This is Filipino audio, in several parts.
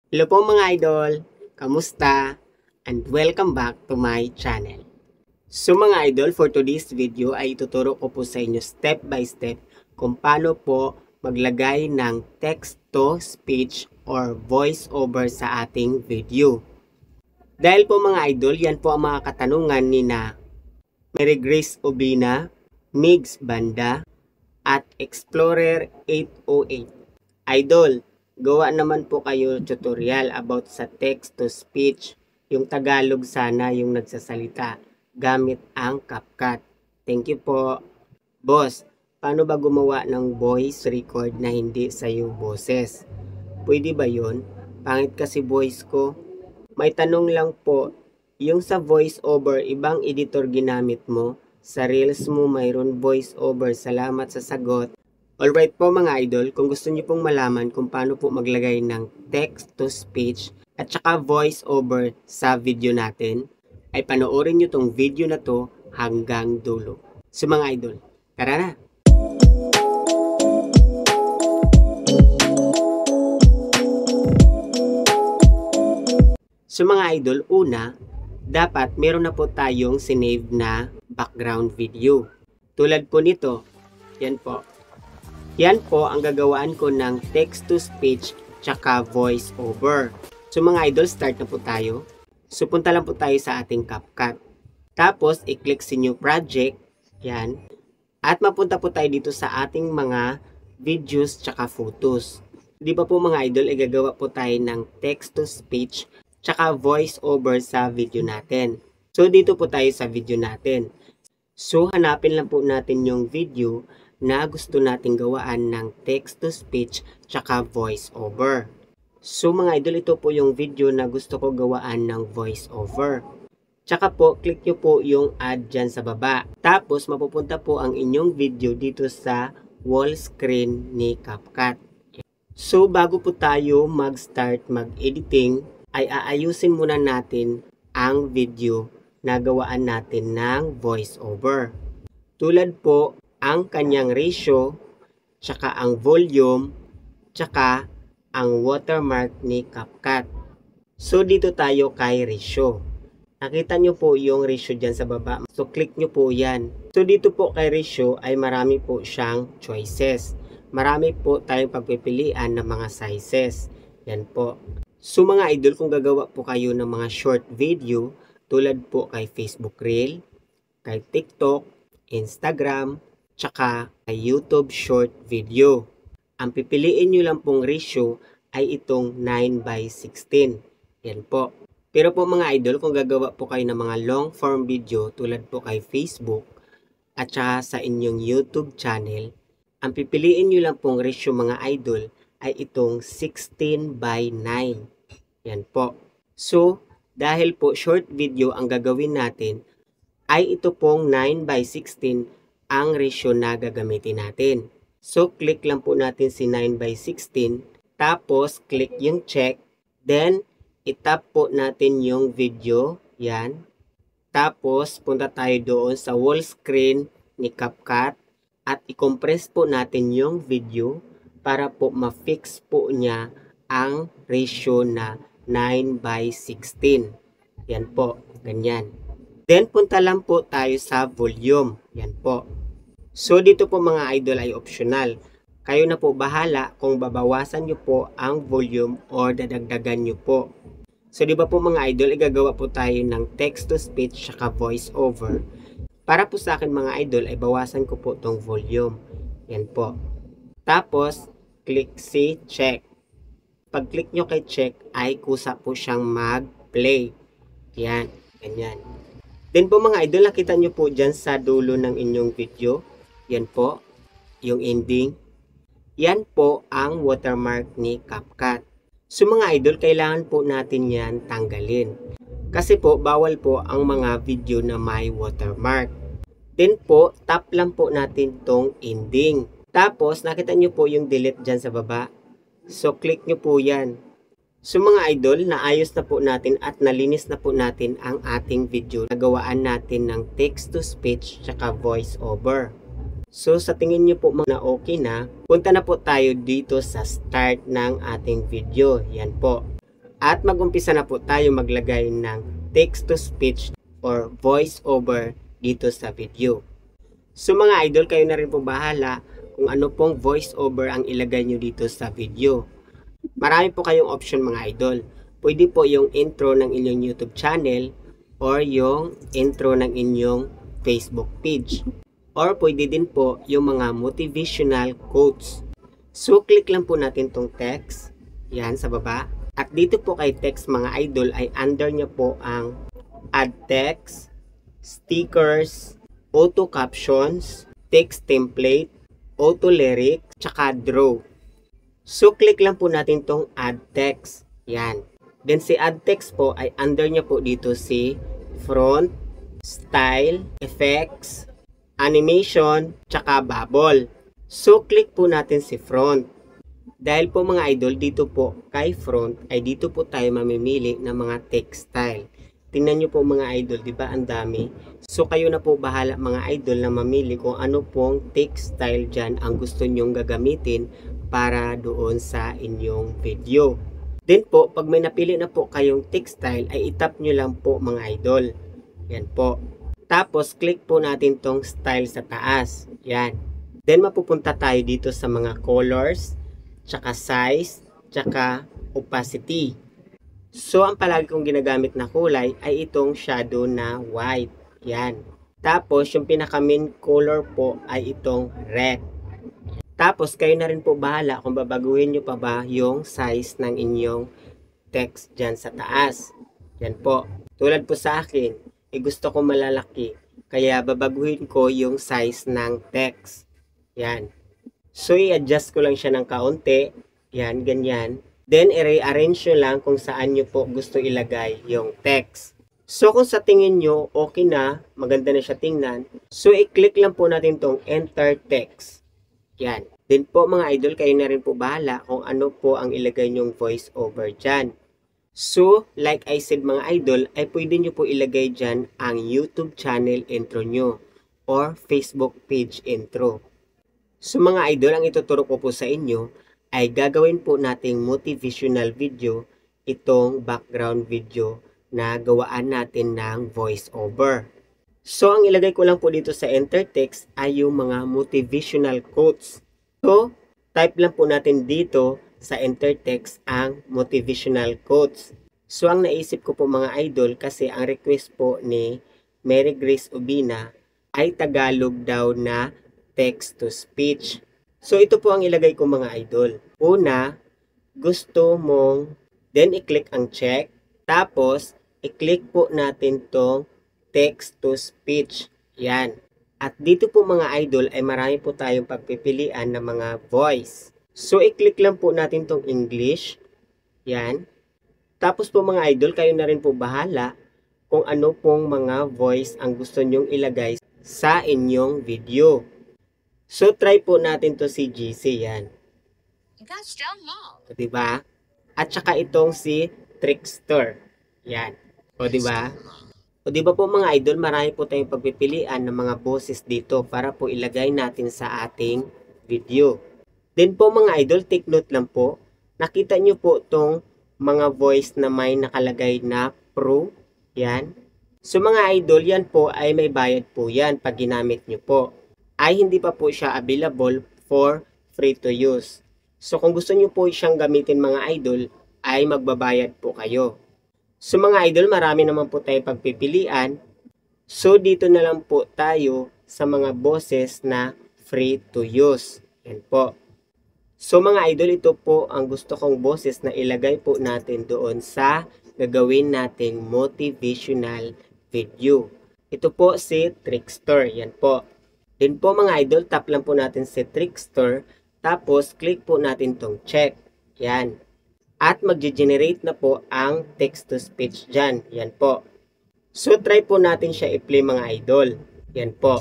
Hello po mga idol, kamusta? And welcome back to my channel. So mga idol, for today's video ay ituturo ko po sa inyo step by step kung paano po maglagay ng text to speech or voice over sa ating video. Dahil po mga idol, yan po ang mga katanungan ni na Mary Grace Obina, Migs Banda, at Explorer 808. Idol, gawa naman po kayo tutorial about sa text to speech. Yung Tagalog sana yung nagsasalita gamit ang CapCut. Thank you po. Boss, paano ba gumawa ng voice record na hindi sa'yo boses? Pwede ba yun? Pangit kasi voice ko. May tanong lang po, yung sa voice over, ibang editor ginamit mo? Sa reels mo mayroon voice over. Salamat sa sagot. Alright po mga idol, kung gusto niyo pong malaman kung paano po maglagay ng text to speech at saka voice over sa video natin, ay panoorin niyo tong video na to hanggang dulo. So mga idol, tara na! So mga idol, una, dapat meron na po tayong sinave na background video. Tulad po nito, yan po. Yan po ang gagawaan ko ng text to speech tsaka voice over. So mga idol, start na po tayo. So punta lang po tayo sa ating CapCut. Tapos i-click si new project. Yan. At mapunta po tayo dito sa ating mga videos tsaka photos. Di ba po mga idol, igagawa po tayo ng text to speech tsaka voice over sa video natin. So dito po tayo sa video natin. So hanapin lang po natin yung video na gusto nating gawaan ng text to speech tsaka voice over. So mga idol, ito po yung video na gusto ko gawaan ng voice over. Tsaka po, click nyo po yung add dyan sa baba. Tapos mapupunta po ang inyong video dito sa wall screen ni CapCut. So bago po tayo mag-start mag-editing, ay aayusin muna natin ang video na gawaan natin ng voice over. Tulad po, ang kanyang ratio, tsaka ang volume, tsaka ang watermark ni CapCut. So dito tayo kay ratio. Nakita nyo po yung ratio dyan sa baba. So click nyo po yan. So dito po kay ratio ay marami po siyang choices. Marami po tayong pagpipilian ng mga sizes. Yan po. So mga idol, kung gagawa po kayo ng mga short video, tulad po kay Facebook Reel, kay TikTok, Instagram, tsaka kay YouTube short video, ang pipiliin nyo lang pong ratio ay itong 9:16. Yan po. Pero po mga idol, kung gagawa po kayo ng mga long form video tulad po kay Facebook at saka sa inyong YouTube channel, ang pipiliin nyo lang pong ratio mga idol ay itong 16:9. Yan po. So, dahil po short video ang gagawin natin, ay ito pong 9:16 ang ratio na gagamitin natin. So, click lang po natin si 9:16. Tapos, click yung check. Then, itap po natin yung video. Yan. Tapos, punta tayo doon sa wall screen ni CapCut. At i-compress po natin yung video para po ma-fix po niya ang ratio na 9:16. Yan po. Ganyan. Then, punta lang po tayo sa volume. Yan po. So, dito po mga idol ay optional. Kayo na po bahala kung babawasan nyo po ang volume or dadagdagan nyo po. So, di ba po mga idol, igagawa po tayo ng text to speech saka voice over. Para po sa akin mga idol, ay bawasan ko po tong volume. Yan po. Tapos, click si check. Pag click nyo kay check, ay kusa po siyang mag-play. Yan. Ganyan. Then po mga idol, nakita nyo po dyan sa dulo ng inyong video. Yan po, yung ending. Yan po ang watermark ni CapCut. So mga idol, kailangan po natin yan tanggalin. Kasi po, bawal po ang mga video na may watermark. Then po, tap lang po natin tong ending. Tapos, nakita nyo po yung delete dyan sa baba. So, click nyo po yan. So mga idol, naayos na po natin at nalinis na po natin ang ating video. Nagawaan natin ng text to speech tsaka voice over. So sa tingin nyo po mga okay na, punta na po tayo dito sa start ng ating video. Yan po. At mag-umpisa na po tayo maglagay ng text-to-speech or voice-over dito sa video. So mga idol, kayo na rin po bahala kung ano pong voice-over ang ilagay nyo dito sa video. Marami po kayong option mga idol. Pwede po yung intro ng inyong YouTube channel or yung intro ng inyong Facebook page. Or pwede din po yung mga motivational quotes. So click lang po natin tong text. Yan sa baba. At dito po kay text mga idol ay under niya po ang add text, stickers, auto captions, text template, auto lyric, tsaka draw. So click lang po natin tong add text. Yan. Then si add text po ay under niya po dito si front, style, effects, animation, tsaka bubble. So click po natin si front. Dahil po mga idol, dito po kay front ay dito po tayo mamimili ng mga text style. Tingnan nyo po mga idol, di ba ang dami? So kayo na po bahala mga idol na mamili kung ano pong text style dyan ang gusto nyong gagamitin para doon sa inyong video. Then po, pag may napili na po kayong text style ay itap nyo lang po mga idol. Yan po. Tapos click po natin tong style sa taas. Yan. Then mapupunta tayo dito sa mga colors, tsaka size, tsaka opacity. So, ang palagi kong ginagamit na kulay ay itong shadow na white. Yan. Tapos, yung pinaka main color po ay itong red. Tapos, kayo na rin po bahala kung babaguhin nyo pa ba yung size ng inyong text dyan sa taas. Yan po. Tulad po sa akin, gusto ko malalaki. Kaya babaguhin ko yung size ng text. Yan. So, i-adjust ko lang siya ng kaunti. Yan, ganyan. Then, i-rearrange nyo lang kung saan nyo po gusto ilagay yung text. So, kung sa tingin nyo, okay na, maganda na siya tingnan. So, i-click lang po natin tong enter text. Yan. Then po mga idol, kayo na rin po bahala kung ano po ang ilagay nyong voice over dyan. So, like I said mga idol, ay pwede nyo po ilagay dyan ang YouTube channel intro nyo or Facebook page intro. So mga idol, ang ituturo ko po sa inyo ay gagawin po nating motivational video itong background video na gawaan natin ng voice over. So ang ilagay ko lang po dito sa enter text ay yung mga motivational quotes. So type lang po natin dito sa enter text ang motivational quotes. So ang naisip ko po mga idol kasi ang request po ni Mary Grace Ubina ay Tagalog daw na text to speech. So ito po ang ilagay ko mga idol. Una, gusto mong, then i-click ang check. Tapos, i-click po natin tong text to speech. Yan. At dito po mga idol ay marami po tayong pagpipilian ng mga voice. So i-click lang po natin tong English. Yan. Tapos po mga idol, kayo na rin po bahala kung ano pong mga voice ang gusto nyong ilagay sa inyong video. So, try po natin to si GC, yan. O, diba? At saka itong si Trickster. Yan. O, diba? O, diba po mga idol, marami po tayong pagpipilian ng mga boses dito para po ilagay natin sa ating video. Then po mga idol, take note lang po, nakita nyo po itong mga voice na may nakalagay na Pro. Yan. So, mga idol, yan po ay may bayad po yan pag ginamit nyo po. Ay hindi pa po siya available for free to use. So kung gusto niyo po siyang gamitin mga idol, ay magbabayad po kayo. So mga idol, marami naman po tayong pagpipilian. So dito na lang po tayo sa mga boses na free to use. Yan po. So mga idol, ito po ang gusto kong boses na ilagay po natin doon sa gagawin nating motivational video. Ito po si Trickster. Yan po. Then po mga idol, tap lang po natin si Trickster. Tapos, click po natin tong check. Yan. At mag-generate na po ang text-to-speech dyan. Yan po. So, try po natin siya i-play mga idol. Yan po.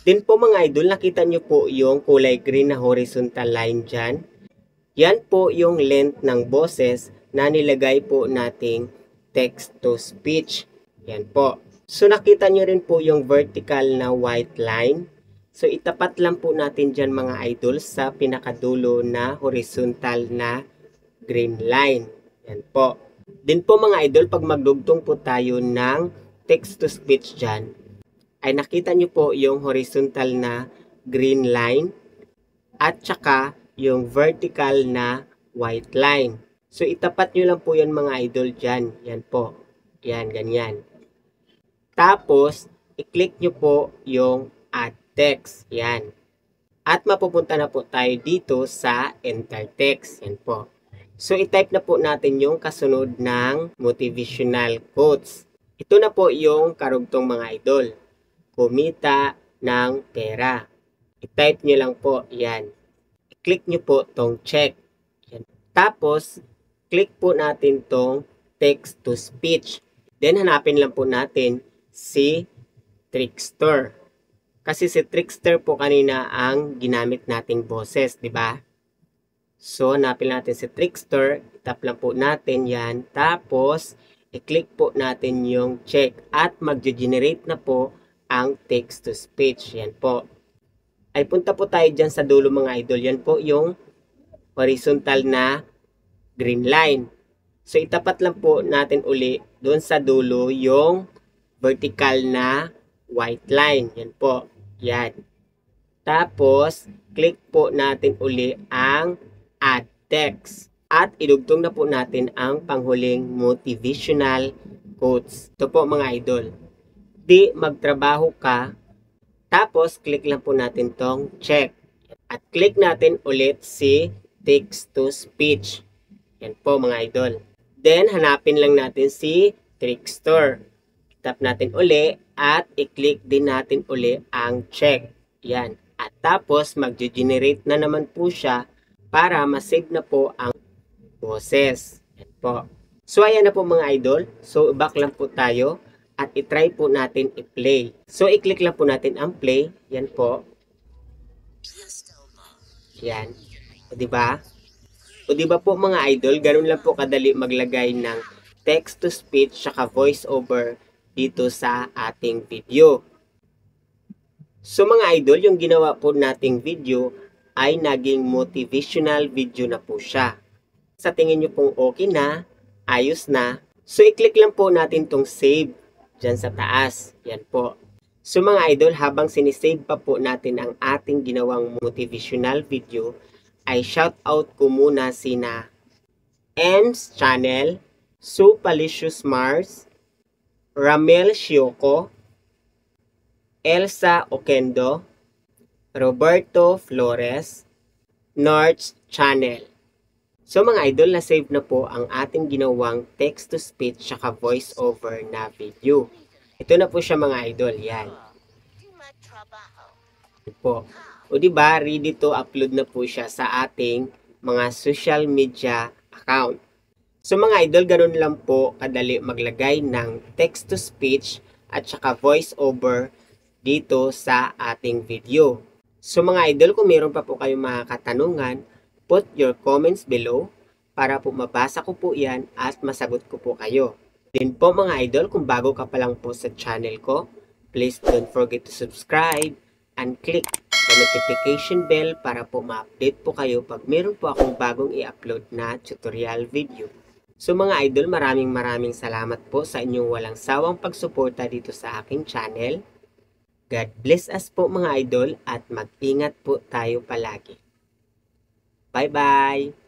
Then po mga idol, nakita nyo po yung kulay green na horizontal line dyan. Yan po yung length ng boses na nilagay po nating text-to-speech. Yan po. So, nakita nyo rin po yung vertical na white line. So, itapat lang po natin dyan mga idol sa pinakadulo na horizontal na green line. Yan po. Din po mga idol, pag magdugtong po tayo ng text-to-speech dyan, ay nakita nyo po yung horizontal na green line at saka yung vertical na white line. So itapat nyo lang po yan mga idol dyan. Yan po. Yan, ganyan. Tapos, i-click nyo po yung add text. Yan. At mapupunta na po tayo dito sa enter text. Yan po. So, i-type na po natin yung kasunod ng motivational quotes. Ito na po yung karugtong mga idol. Kumita ng pera. I-type nyo lang po. Yan. I-click nyo po tong check. Yan. Tapos, click po natin tong text to speech. Then, hanapin lang po natin si Trickster. Kasi si Trickster po kanina ang ginamit nating boses, di ba? So, hanapin natin si Trickster. Tap lang po natin yan. Tapos, i-click po natin yung check at mag-generate na po ang text-to-speech. Yan po. Ay punta po tayo dyan sa dulo mga idol. Yan po yung horizontal na green line. So, itapat lang po natin uli doon sa dulo yung vertical na white line. Yan po. Yan. Tapos, click po natin uli ang add text. At idugtong na po natin ang panghuling motivational quotes. Ito po mga idol. Di magtrabaho ka. Tapos, click lang po natin tong check. At click natin ulit si text to speech. Yan po mga idol. Then, hanapin lang natin si Trickster. Tap natin uli at i-click din natin uli ang check. Yan. At tapos, mag-generate na naman po siya para ma-save na po ang boses. Yan po. So, ayan na po mga idol. So, back lang po tayo at i-try po natin i-play. So, i-click lang po natin ang play. Yan po. Yan. O, diba? O, diba po mga idol, ganun lang po kadali maglagay ng text-to-speech saka voice-over dito sa ating video. So mga idol, yung ginawa po nating video ay naging motivational video na po siya. Sa tingin nyo pong okay na, ayos na, so i-click lang po natin tong save dyan sa taas. Yan po. So mga idol, habang sinisave pa po natin ang ating ginawang motivational video, ay shoutout ko muna sina Ems Channel, Supalicious Mars, Ramel Shioco, Elsa Oquendo, Roberto Flores, North Channel. So mga idol, na-save na po ang ating ginawang text-to-speech saka voice-over na video. Ito na po siya mga idol, yan. Ito po. O diba, ready to upload na po siya sa ating mga social media account. So mga idol, ganun lang po kadali maglagay ng text-to-speech at saka voice-over dito sa ating video. So mga idol, kung meron pa po kayong mga katanungan, put your comments below para po mabasa ko po yan at masagot ko po kayo. Din po mga idol, kung bago ka pa lang po sa channel ko, please don't forget to subscribe and click the notification bell para po ma-update po kayo pag meron po akong bagong i-upload na tutorial video. So mga idol, maraming salamat po sa inyong walang sawang pagsuporta dito sa aking channel. God bless us po mga idol at mag-ingat po tayo palagi. Bye-bye!